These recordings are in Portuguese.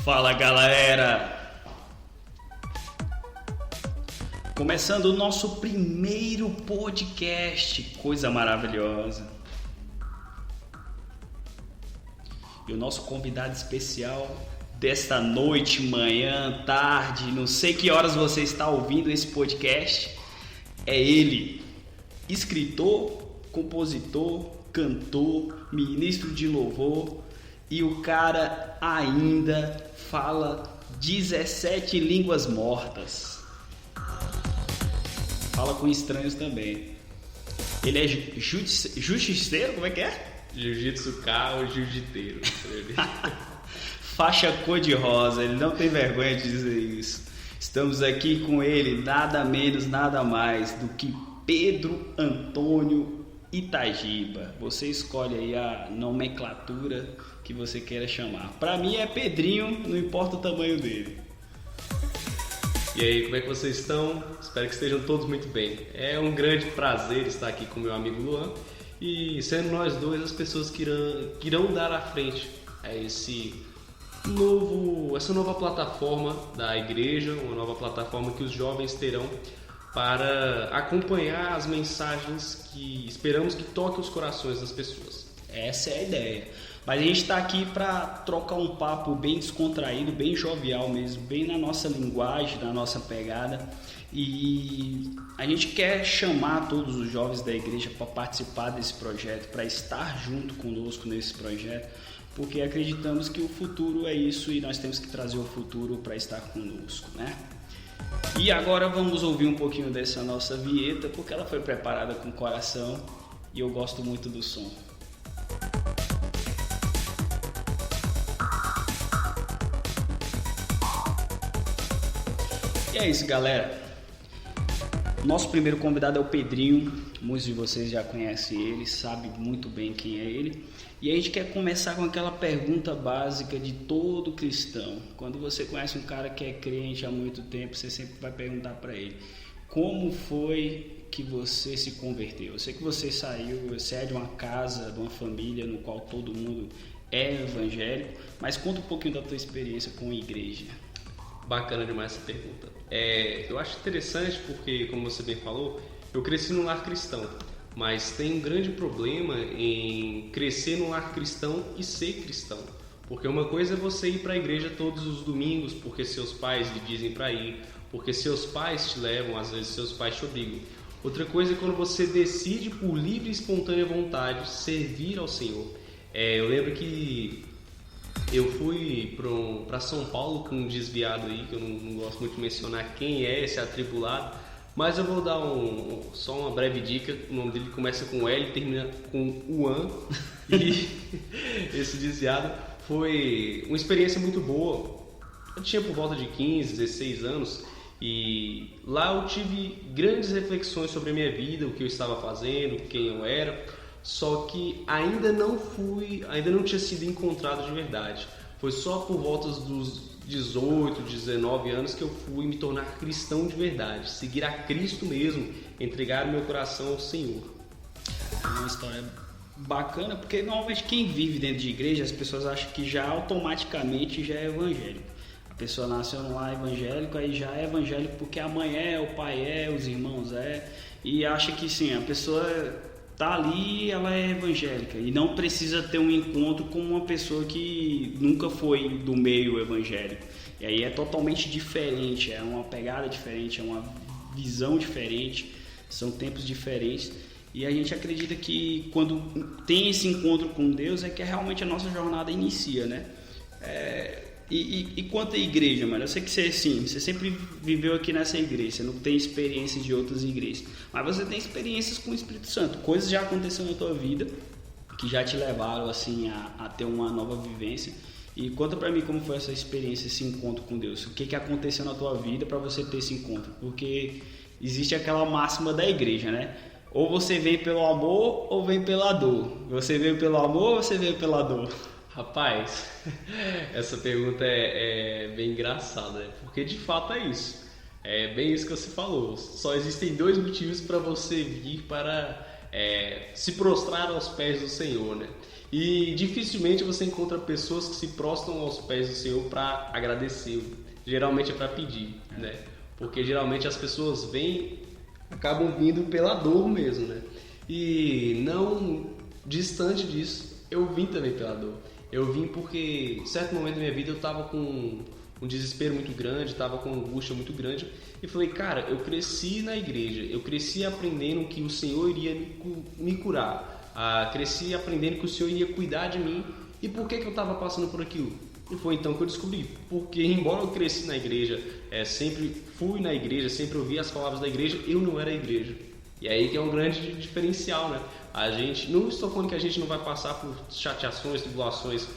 Fala galera! Começando o nosso primeiro podcast, coisa maravilhosa. E o nosso convidado especial desta noite, manhã, tarde, não sei que horas você está ouvindo esse podcast, é ele, escritor, compositor, cantor, ministro de louvor, e o cara ainda fala 17 línguas mortas. Fala com estranhos também. Ele é justiceiro? Como é que é? Jiu-jitsu ou jiu-jiteiro. Faixa cor-de-rosa, ele não tem vergonha de dizer isso. Estamos aqui com ele, nada menos, nada mais do que Pedro Antônio Itagiba. Você escolhe aí a nomenclatura que você queira chamar. Para mim é Pedrinho, não importa o tamanho dele. E aí, como é que vocês estão? Espero que estejam todos muito bem. É um grande prazer estar aqui com meu amigo Luan e sendo nós dois as pessoas que irão dar à frente a essa nova plataforma da igreja, uma nova plataforma que os jovens terão para acompanhar as mensagens que esperamos que toquem os corações das pessoas. Essa é a ideia. Mas a gente está aqui para trocar um papo bem descontraído, bem jovial mesmo, bem na nossa linguagem, na nossa pegada. E a gente quer chamar todos os jovens da igreja para participar desse projeto, para estar junto conosco nesse projeto, porque acreditamos que o futuro é isso e nós temos que trazer o futuro para estar conosco, né? E agora vamos ouvir um pouquinho dessa nossa vinheta, porque ela foi preparada com coração e eu gosto muito do som. E é isso, galera. Nosso primeiro convidado é o Pedrinho. Muitos de vocês já conhecem ele, sabem muito bem quem é ele. E a gente quer começar com aquela pergunta básica de todo cristão. Quando você conhece um cara que é crente há muito tempo, você sempre vai perguntar para ele: como foi que você se converteu? Eu sei que você é de uma casa, de uma família no qual todo mundo é evangélico, mas conta um pouquinho da tua experiência com a igreja. Bacana demais essa pergunta. Eu acho interessante porque, como você bem falou, eu cresci num lar cristão, mas tem um grande problema em crescer num lar cristão e ser cristão. Porque uma coisa é você ir para a igreja todos os domingos porque seus pais lhe dizem para ir, porque seus pais te levam, às vezes seus pais te obrigam. Outra coisa é quando você decide por livre e espontânea vontade servir ao Senhor. Eu lembro que eu fui para São Paulo com um desviado aí, que eu não gosto muito de mencionar quem é esse atribulado, mas eu vou dar só uma breve dica. O nome dele começa com L e termina com Uan. E esse desviado foi uma experiência muito boa. Eu tinha por volta de 15, 16 anos e lá eu tive grandes reflexões sobre a minha vida, o que eu estava fazendo, quem eu era. Só que ainda não tinha sido encontrado de verdade. Foi só por volta dos 18, 19 anos que eu fui me tornar cristão de verdade, seguir a Cristo mesmo, entregar o meu coração ao Senhor. É uma história bacana, porque normalmente quem vive dentro de igreja, as pessoas acham que já automaticamente já é evangélico. A pessoa nasceu num lar evangélico, aí já é evangélico porque a mãe é, o pai é, os irmãos é, e acha que sim, a pessoa tá ali, ela é evangélica e não precisa ter um encontro com uma pessoa que nunca foi do meio evangélico. E aí é totalmente diferente, é uma pegada diferente, é uma visão diferente, são tempos diferentes. E a gente acredita que quando tem esse encontro com Deus é que realmente a nossa jornada inicia, né? E quanto à igreja, mano, eu sei que você sempre viveu aqui nessa igreja, você não tem experiências de outras igrejas, mas você tem experiências com o Espírito Santo, coisas já aconteceram na tua vida que já te levaram assim a ter uma nova vivência. E conta pra mim como foi essa experiência, esse encontro com Deus, o que aconteceu na tua vida para você ter esse encontro, porque existe aquela máxima da igreja, né? Ou você vem pelo amor ou vem pela dor. Você veio pelo amor ou você veio pela dor? Rapaz, essa pergunta é bem engraçada, né? Porque de fato é isso. É bem isso que você falou. Só existem dois motivos para você vir para se prostrar aos pés do Senhor, né? E dificilmente você encontra pessoas que se prostram aos pés do Senhor para agradecer. Geralmente é para pedir, né? Porque geralmente as pessoas acabam vindo pela dor mesmo, né? E não distante disso, eu vim também pela dor. Eu vim porque em certo momento da minha vida eu estava com um desespero muito grande, estava com uma angústia muito grande e falei, cara, eu cresci na igreja, eu cresci aprendendo que o Senhor iria me curar, cresci aprendendo que o Senhor iria cuidar de mim. E por que eu estava passando por aquilo? E foi então que eu descobri, porque embora eu cresci na igreja, sempre fui na igreja, sempre ouvi as palavras da igreja, eu não era a igreja. E aí que é um grande diferencial, né? A gente, não estou falando que a gente não vai passar por chateações, tribulações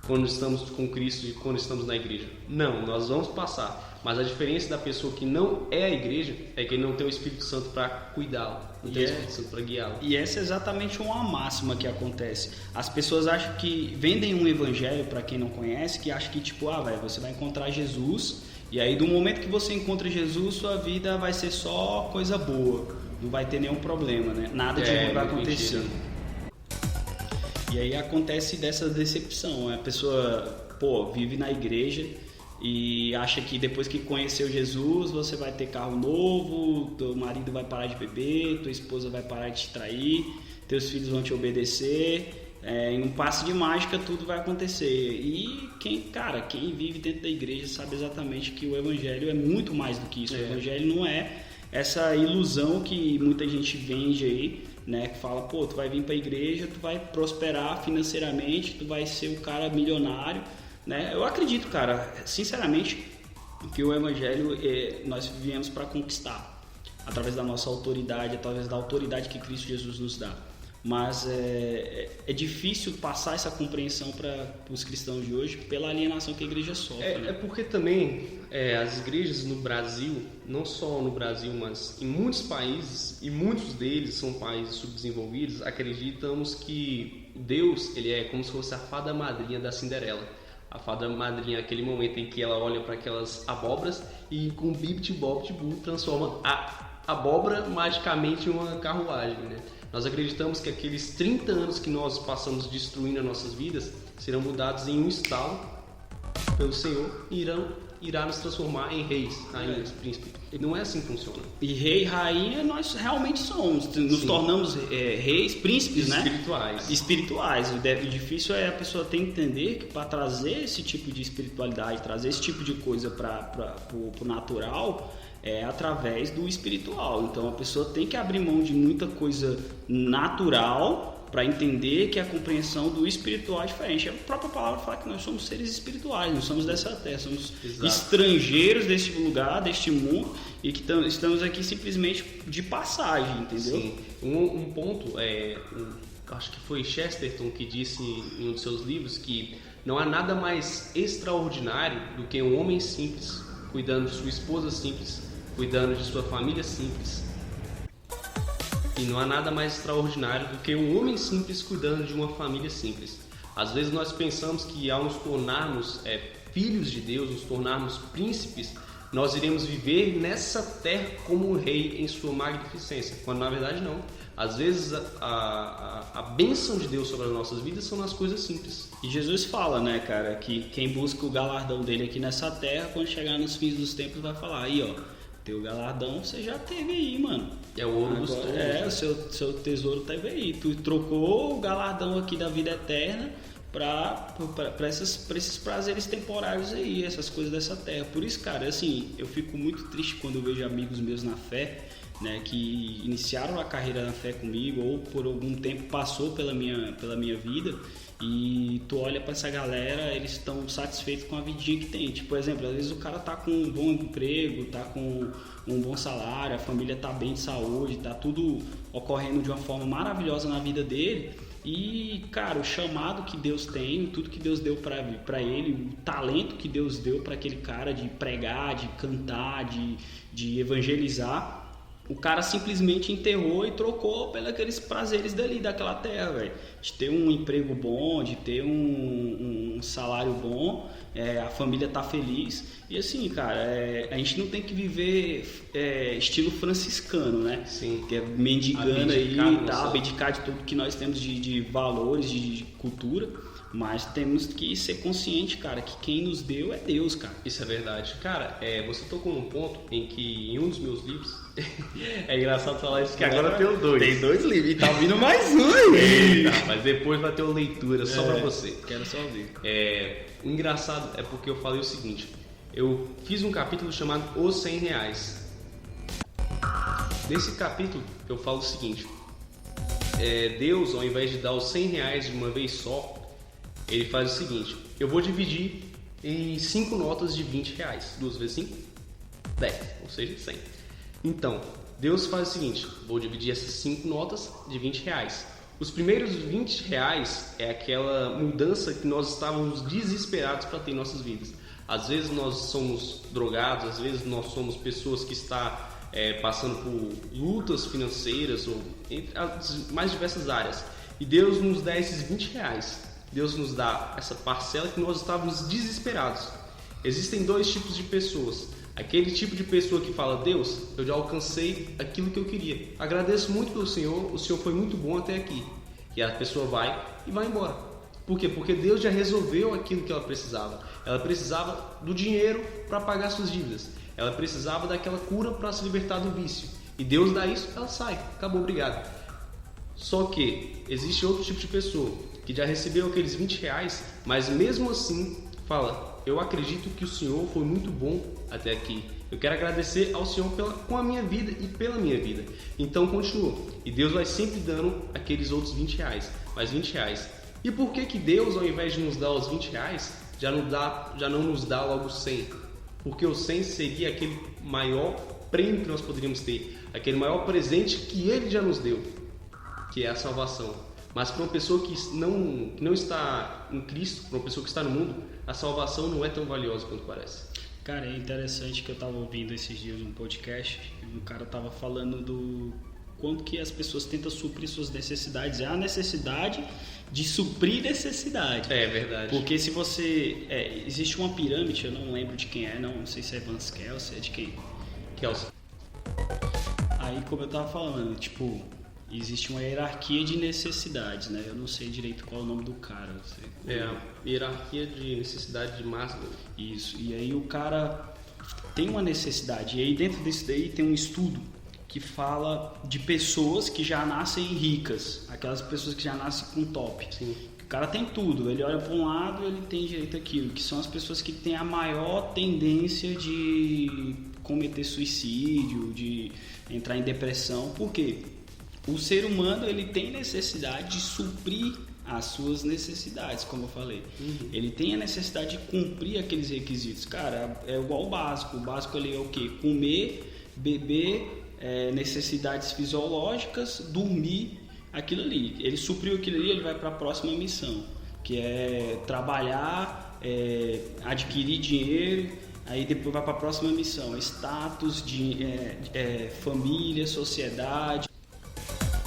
quando estamos com Cristo e quando estamos na igreja. Não, nós vamos passar. Mas a diferença da pessoa que não é a igreja é que ele não tem o Espírito Santo para cuidá-lo, não tem o Espírito Santo para guiá-lo. E essa é exatamente uma máxima que acontece. As pessoas acham que vendem um evangelho para quem não conhece, que acha que tipo, você vai encontrar Jesus e aí do momento que você encontra Jesus, sua vida vai ser só coisa boa, não vai ter nenhum problema, né? Nada de ruim vai acontecer. E aí acontece dessa decepção, a pessoa, vive na igreja e acha que depois que conheceu Jesus, você vai ter carro novo, teu marido vai parar de beber, tua esposa vai parar de te trair, teus filhos vão te obedecer, em um passe de mágica tudo vai acontecer. E quem vive dentro da igreja sabe exatamente que o evangelho é muito mais do que isso. O evangelho não é essa ilusão que muita gente vende aí, né, que fala, tu vai vir para a igreja, tu vai prosperar financeiramente, tu vai ser um cara milionário, né? Eu acredito, cara, sinceramente, que o evangelho nós viemos para conquistar, através da nossa autoridade, através da autoridade que Cristo Jesus nos dá. Mas é difícil passar essa compreensão para os cristãos de hoje pela alienação que a igreja sofre. É porque também as igrejas no Brasil, não só no Brasil, mas em muitos países, e muitos deles são países subdesenvolvidos, acreditamos que Deus ele é como se fosse a fada madrinha da Cinderela. A fada madrinha é aquele momento em que ela olha para aquelas abóboras e com bip-bop-bu transforma a abóbora magicamente em uma carruagem, né? Nós acreditamos que aqueles 30 anos que nós passamos destruindo as nossas vidas serão mudados em um estalo pelo Senhor e irá nos transformar em reis, rainhas, príncipes. Não é assim que funciona. E rei e rainha nós realmente somos. Nos tornamos reis, príncipes, espirituais. Né? Espirituais. O difícil é a pessoa ter que entender que para trazer esse tipo de espiritualidade, trazer esse tipo de coisa para o natural, é através do espiritual. Então a pessoa tem que abrir mão de muita coisa natural para entender que a compreensão do espiritual é diferente. A própria palavra fala que nós somos seres espirituais, não somos dessa terra, somos estrangeiros deste lugar, deste mundo, e que estamos aqui simplesmente de passagem, entendeu? Sim. Um ponto, acho que foi Chesterton que disse em um de seus livros que não há nada mais extraordinário do que um homem simples cuidando de sua esposa simples, cuidando de sua família simples. E não há nada mais extraordinário do que um homem simples cuidando de uma família simples. Às vezes nós pensamos que ao nos tornarmos filhos de Deus, nos tornarmos príncipes, nós iremos viver nessa terra como um rei em sua magnificência, quando na verdade não. Às vezes a bênção de Deus sobre as nossas vidas são nas coisas simples. E Jesus fala, né, cara, que quem busca o galardão dele aqui nessa terra, quando chegar nos fins dos tempos vai falar, aí ó, teu galardão você já teve aí, mano. É o ouro dos touros. O seu tesouro teve aí. Tu trocou o galardão aqui da vida eterna para esses prazeres temporários aí, essas coisas dessa terra. Por isso, cara, assim, eu fico muito triste quando eu vejo amigos meus na fé, né, que iniciaram a carreira na fé comigo ou por algum tempo passou pela minha vida, e tu olha pra essa galera, eles estão satisfeitos com a vidinha que tem. Tipo, por exemplo, às vezes o cara tá com um bom emprego, tá com um bom salário, a família tá bem de saúde, tá tudo ocorrendo de uma forma maravilhosa na vida dele. E, cara, o chamado que Deus tem, tudo que Deus deu pra ele, o talento que Deus deu pra aquele cara de pregar, de cantar, de evangelizar, O cara simplesmente enterrou e trocou pelos aqueles prazeres daquela terra, velho. De ter um emprego bom, de ter um salário bom, a família tá feliz. E assim, cara, a gente não tem que viver estilo franciscano, né? Sim. Que é mendigando aí e tal, abdicar de tudo que nós temos de valores, de cultura. Mas temos que ser consciente, cara, que quem nos deu é Deus, cara. Isso é verdade. Cara, você tocou num ponto em que em um dos meus livros... é engraçado falar isso, que agora tem 2. Tem 2 livros e tá vindo mais um aí. Tá, mas depois vai ter uma leitura só pra você. Quero só ouvir. O engraçado é porque eu falei o seguinte. Eu fiz um capítulo chamado Os 100 Reais. Nesse capítulo eu falo o seguinte. Deus, ao invés de dar os 100 reais de uma vez só, ele faz o seguinte: eu vou dividir em 5 notas de 20 reais. 2 vezes 5? 10, ou seja, 100. Então, Deus faz o seguinte: vou dividir essas 5 notas de 20 reais. Os primeiros 20 reais é aquela mudança que nós estávamos desesperados para ter em nossas vidas. Às vezes nós somos drogados, às vezes nós somos pessoas que estão passando por lutas financeiras ou entre as mais diversas áreas. E Deus nos dá esses 20 reais. Deus nos dá essa parcela que nós estávamos desesperados. Existem 2 tipos de pessoas. Aquele tipo de pessoa que fala: Deus, eu já alcancei aquilo que eu queria. Agradeço muito pelo Senhor, o Senhor foi muito bom até aqui. E a pessoa vai e vai embora. Por quê? Porque Deus já resolveu aquilo que ela precisava. Ela precisava do dinheiro para pagar suas dívidas. Ela precisava daquela cura para se libertar do vício. E Deus dá isso, ela sai. Acabou, obrigado. Só que existe outro tipo de pessoa que já recebeu aqueles 20 reais, mas mesmo assim fala: eu acredito que o Senhor foi muito bom até aqui. Eu quero agradecer ao Senhor com a minha vida e pela minha vida. Então continua. E Deus vai sempre dando aqueles outros 20 reais, mais 20 reais. E por que Deus, ao invés de nos dar os 20 reais, já não nos dá logo 100? Porque o 100 seria aquele maior prêmio que nós poderíamos ter, aquele maior presente que Ele já nos deu, que é a salvação. Mas para uma pessoa que não está em Cristo, para uma pessoa que está no mundo, a salvação não é tão valiosa quanto parece. Cara, é interessante que eu estava ouvindo esses dias um podcast, e um cara estava falando do quanto que as pessoas tentam suprir suas necessidades. É a necessidade de suprir necessidade. É verdade. Porque se você... existe uma pirâmide, eu não lembro de quem não sei se é Vance Kelsey, é de quem? Kelsey. Aí, como eu estava falando, tipo... existe uma hierarquia de necessidades, né? Eu não sei direito qual é o nome do cara. A hierarquia de necessidade de Maslow. Isso. E aí o cara tem uma necessidade. E aí dentro desse daí tem um estudo que fala de pessoas que já nascem ricas. Aquelas pessoas que já nascem com top. Sim. O cara tem tudo. Ele olha para um lado e ele tem direito àquilo. Que são as pessoas que têm a maior tendência de cometer suicídio, de entrar em depressão. Por quê? O ser humano, ele tem necessidade de suprir as suas necessidades, como eu falei. Uhum. Ele tem a necessidade de cumprir aqueles requisitos. Cara, é igual o básico. O básico ali é o quê? Comer, beber, necessidades fisiológicas, dormir, aquilo ali. Ele supriu aquilo ali, ele vai para a próxima missão, que é trabalhar, adquirir dinheiro. Aí depois vai para a próxima missão, status, família, sociedade.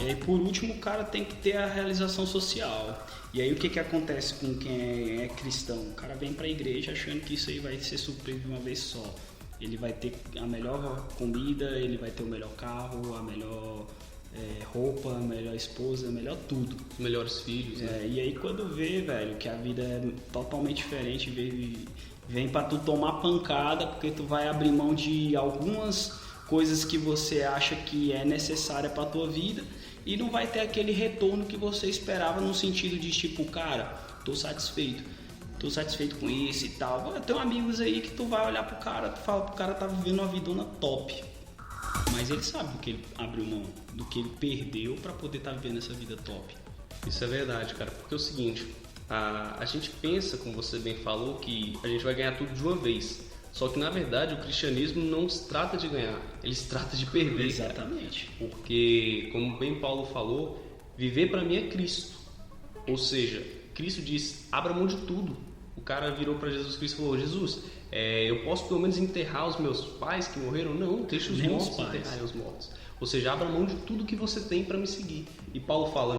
E aí, por último, o cara tem que ter a realização social. E aí o que acontece com quem é cristão? O cara vem para a igreja achando que isso aí vai ser suprido de uma vez só. Ele vai ter a melhor comida, ele vai ter o melhor carro, a melhor roupa, a melhor esposa, a melhor tudo. Os melhores filhos, né? E aí quando vê, velho, que a vida é totalmente diferente, vem para tu tomar pancada porque tu vai abrir mão de algumas coisas que você acha que é necessária para tua vida e não vai ter aquele retorno que você esperava, no sentido de tipo, cara, tô satisfeito com isso e tal. Eu tenho amigos aí que tu vai olhar pro cara, tu fala pro cara tá vivendo uma vidona top, mas ele sabe do que ele abriu mão, do que ele perdeu para poder estar vivendo essa vida top. Isso é verdade, cara, porque é o seguinte, a gente pensa, como você bem falou, que a gente vai ganhar tudo de uma vez. Só que, na verdade, o cristianismo não se trata de ganhar, ele se trata de perder. Exatamente. Cara. Porque, como bem Paulo falou, viver para mim é Cristo. Ou seja, Cristo diz, abra mão de tudo. O cara virou para Jesus Cristo e falou, Jesus, eu posso pelo menos enterrar os meus pais que morreram? Não, deixa os mortos enterrarem os mortos. Ou seja, abra mão de tudo que você tem para me seguir. E Paulo fala,